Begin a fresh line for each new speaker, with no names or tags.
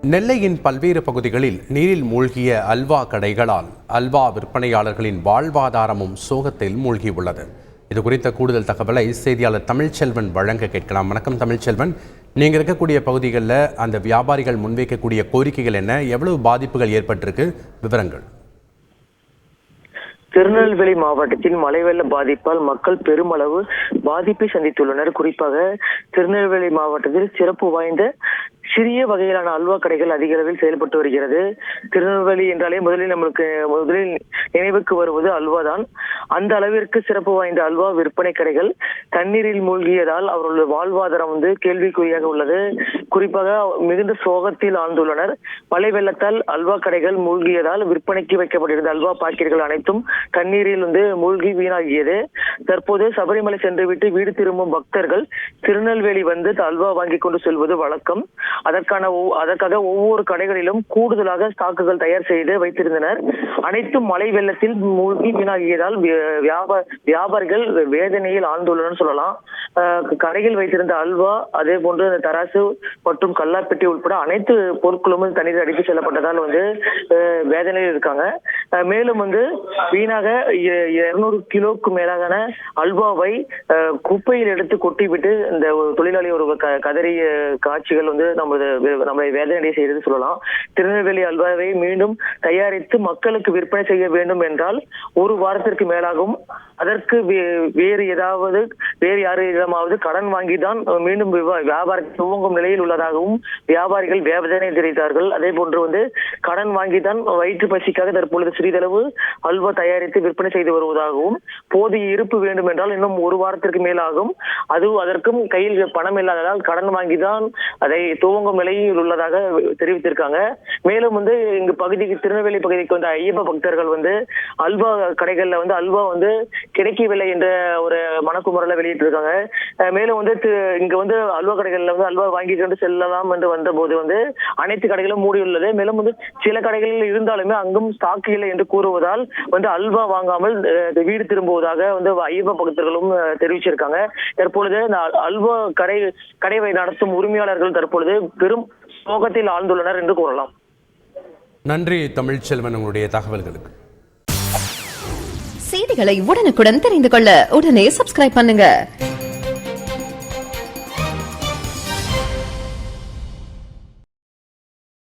நெல்லையின் பல்வேறு பகுதிகளில் நீரில் மூழ்கிய அல்வா கடைகளால் அல்வா விற்பனையாளர்களின் வாழ்வாதாரமும் சோகத்தில் மூழ்கியுள்ளது. இது குறித்த கூடுதல் தகவலை செய்தியாளர் தமிழ்ச்செல்வன் வழங்க கேட்கலாம். வணக்கம் தமிழ்ச்செல்வன், நீங்கள் இருக்கக்கூடிய பகுதிகளில் அந்த வியாபாரிகள் முன்வைக்கக்கூடிய கோரிக்கைகள் என்ன, எவ்வளவு பாதிப்புகள் ஏற்பட்டிருக்கு, விவரங்கள்?
திருநெல்வேலி மாவட்டத்தில் மழை வெள்ள பாதிப்பால் மக்கள் பெருமளவு பாதிப்பை சந்தித்துள்ளனர். குறிப்பாக திருநெல்வேலி மாவட்டத்தில் சிறப்பு வாய்ந்த சிறிய வகையிலான அல்வா கடைகள் அதிக அளவில் செயல்பட்டு வருகிறது. திருநெல்வேலி என்றாலே முதலில் நினைவுக்கு வருவது அல்வா தான். அந்த அளவிற்கு சிறப்பு வாய்ந்த அல்வா விற்பனை கடைகள் தண்ணீரில் மூழ்கியதால் அவர்களுடைய வாழ்வாதாரம் கேள்விக்குறியாக உள்ளது. குறிப்பாக மிகுந்த சோகத்தில் ஆழ்ந்துள்ளனர். மழை வெள்ளத்தால் அல்வா கடைகள் மூழ்கியதால் விற்பனைக்கு வைக்கப்பட்டிருந்த அல்வா பாக்கெட்டுகள் அனைத்தும் தண்ணீரில் மூழ்கி வீணாகியது. தற்போது சபரிமலை சென்றுவிட்டு வீடு திரும்பும் பக்தர்கள் திருநெல்வேலி வந்து அல்வா வாங்கி கொண்டு செல்வது வழக்கம். அதற்காக ஒவ்வொரு கடைகளிலும் கூடுதலாக ஸ்டாக்குகள் தயார் செய்து வைத்திருந்தனர். அனைத்தும் மழை வெள்ளத்தில் மூழ்கி வீணாகியதால் வியாபாரிகள் வேதனையில் ஆழ்ந்துள்ளனர் சொல்லலாம். கடையில் வைத்திருந்த அல்வா, அதே போன்று தராசு மற்றும் கல்லாப்பெட்டி உட்பட அனைத்து பொருட்களும் தண்ணீர் அடித்து செல்லப்பட்டதால் வேதனையில் இருக்காங்க. மேலும் வீணாக 200 கிலோக்கு மேலான அல்வாவை குப்பையில் எடுத்து கொட்டிவிட்டு இந்த தொழிலாளி ஒரு கதறிய காட்சிகள் நம்மளை வேதனை செய்து சொல்லலாம். திருநெல்வேலி அல்வாவை மீண்டும் தயாரித்து மக்களுக்கு விற்பனை செய்ய வேண்டும் என்றால் ஒரு வாரத்திற்கு மேலாகும். அதற்கு வேறு யாரிடமாவது கடன் வாங்கிதான் மீண்டும் வியாபாரத்தை துவங்கும் நிலையில் உள்ளதாகவும் வியாபாரிகள் வேதனை தெரிவித்தார்கள். அதே போன்று கடன் வாங்கிதான் வயிற்று பசிக்காக தற்பொழுது சிறிதளவு அல்வா தயாரித்து விற்பனை செய்து வருவதாகவும், போதிய இருப்பு வேண்டும் என்றால் இன்னும் ஒரு வாரத்திற்கு மேலாகும், அதற்கும் கையில் பணம் இல்லாததால் கடன் வாங்கிதான் அதை துவங்கும் நிலையில் உள்ளதாக தெரிவித்திருக்காங்க. மேலும் இங்கு பகுதிக்கு திருநெல்வேலி பகுதிக்கு வந்த ஐயப்ப பக்தர்கள் அல்வா கடைகள்ல அல்வா கிடைக்கவில்லை என்ற ஒரு மனக்குமுறலை வெளியிட்டிருக்காங்க. மேலும் இங்க அல்வா கடைகள்ல அல்வா வாங்கி கொண்டு செல்லலாம் என்று வந்த போது அனைத்து கடைகளும் மூடியுள்ளது. மேலும் சில கடைகளில் இருந்தாலுமே அங்கும் ஸ்டாக் இல்லை என்று கூறுவதால் அல்வா வாங்காமல் வீடு திரும்புவதாக ஐயப்ப பக்தர்களும் தெரிவிச்சிருக்காங்க. தற்பொழுது அல்வா கடை நடத்தும் உரிமையாளர்கள் தற்பொழுது பெரும் சோகத்தில் ஆழ்ந்துள்ளனர் என்று கூறலாம்.
நன்றி தமிழ்ச்செல்வன், உங்களுடைய தகவல்களுக்கு.
செய்திகளை உடனுக்குடன் தெரிந்து கொள்ள உடனே சப்ஸ்கிரைப் பண்ணுங்க.